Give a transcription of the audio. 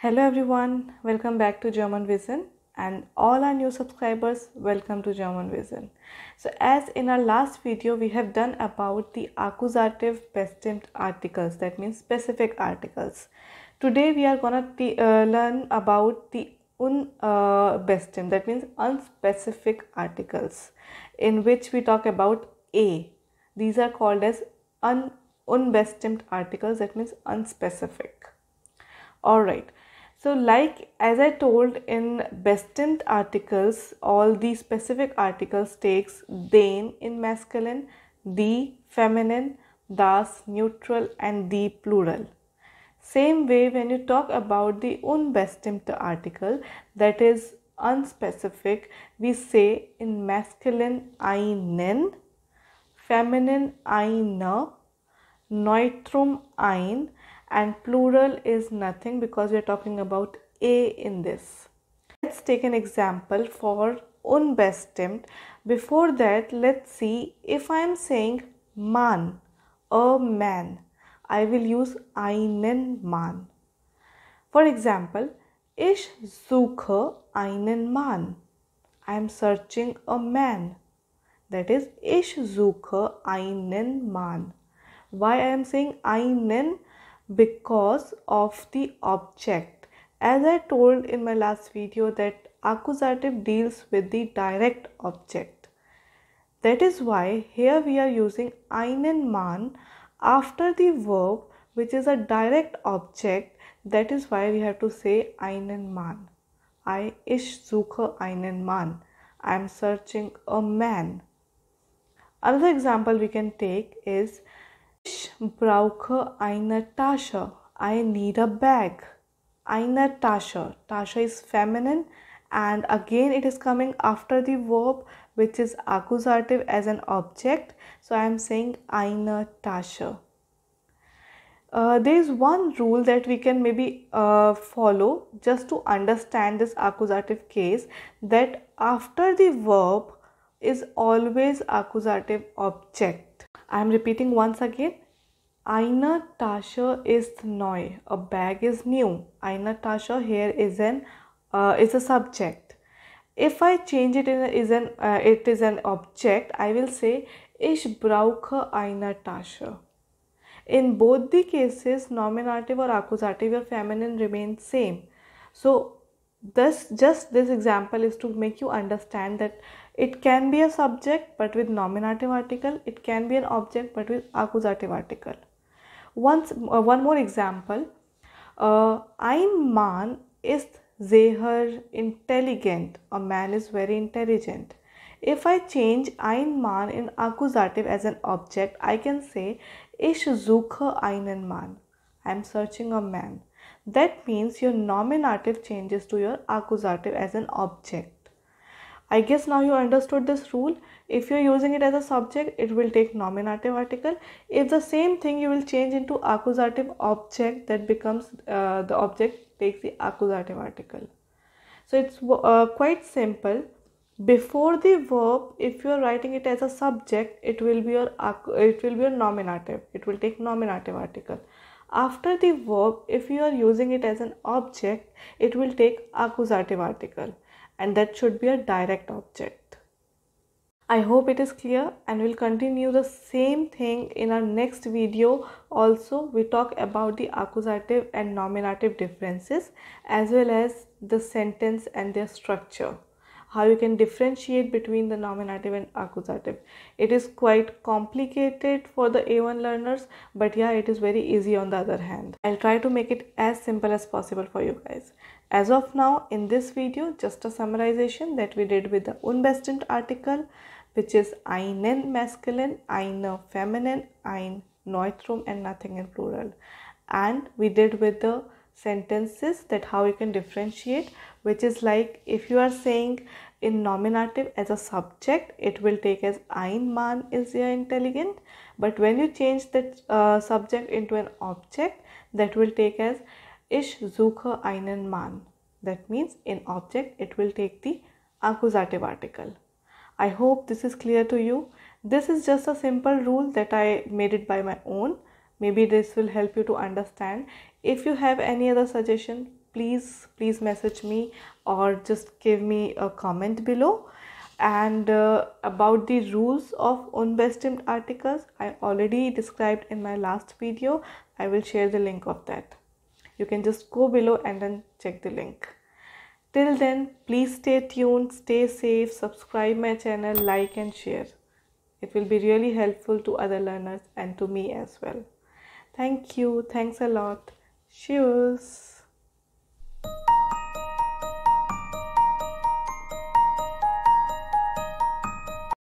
Hello everyone, welcome back to German Vision, and all our new subscribers, welcome to German Vision. So as in our last video we have done about the accusative bestimmt articles, that means specific articles. Today we are gonna learn about the unbestimmt, that means unspecific articles, in which we talk about a. These are called as unbestimmt articles, that means unspecific. Alright, so like as I told, in bestimmt articles, all the specific articles takes den in masculine, die feminine, das neutral and die plural. Same way, when you talk about the unbestimmte article, that is unspecific, we say in masculine einen, feminine eine, neutrum ein, and plural is nothing because we are talking about a in this. Let's take an example for unbestimmt. Before that, let's see, if I am saying Mann, a man, I will use einen Mann. For example, ich suche einen Mann. I am searching a man. That is, ich suche einen Mann. Why I am saying einen? Because of the object. As I told in my last video that accusative deals with the direct object. That is why here we are using einen Mann after the verb, which is a direct object. That is why we have to say einen Mann. Ich suche einen Mann. I am searching a man. Another example we can take is ich brauche eine Tasche. I need a bag. Eine Tasche. Tasche is feminine, and again it is coming after the verb, which is accusative as an object. So I am saying eine Tasche. There is one rule that we can maybe follow just to understand this accusative case, that after the verb is always accusative object. I am repeating once again. Eine Tasche ist neu. A bag is new. Eine Tasche here is a subject. If I change it it is an object, I will say ich brauche eine Tasche. In both the cases, nominative or accusative or feminine remain same. So this example is to make you understand that it can be a subject but with nominative article, it can be an object but with accusative article. One more example, ein Mann ist sehr intelligent. A man is very intelligent. If I change ein Mann in accusative as an object, I can say ich suche einen Mann. I am searching a man. That means your nominative changes to your accusative as an object. I guess now you understood this rule. If you are using it as a subject, it will take nominative article. If the same thing you will change into accusative object, that becomes the object takes the accusative article. So it's quite simple. Before the verb, if you are writing it as a subject, it will be your nominative. It will take nominative article. After the verb, if you are using it as an object, it will take accusative article, and that should be a direct object. I hope it is clear, and we'll continue the same thing in our next video. Also, we talk about the accusative and nominative differences as well as the sentence and their structure. How you can differentiate between the nominative and accusative. It is quite complicated for the A1 learners, but yeah, it is very easy on the other hand. I'll try to make it as simple as possible for you guys. As of now, in this video, just a summarization that we did with the unbestimmt article, which is einen masculine, eine feminine, ein neutrum and nothing in plural. And we did with the sentences that how you can differentiate, which is like if you are saying in nominative as a subject, it will take as ein Mann is sehr intelligent, but when you change that subject into an object, that will take as ich suche einen Mann. That means in object it will take the accusative article. I hope this is clear to you. This is just a simple rule that I made it by my own. Maybe this will help you to understand. If you have any other suggestion, please message me or just give me a comment below. And about the rules of unbestimmed articles, I already described in my last video. I will share the link of that. You can just go below and then check the link. Till then, please stay tuned, stay safe, subscribe my channel, like and share. It will be really helpful to other learners and to me as well. Thank you. Thanks a lot. Cheers.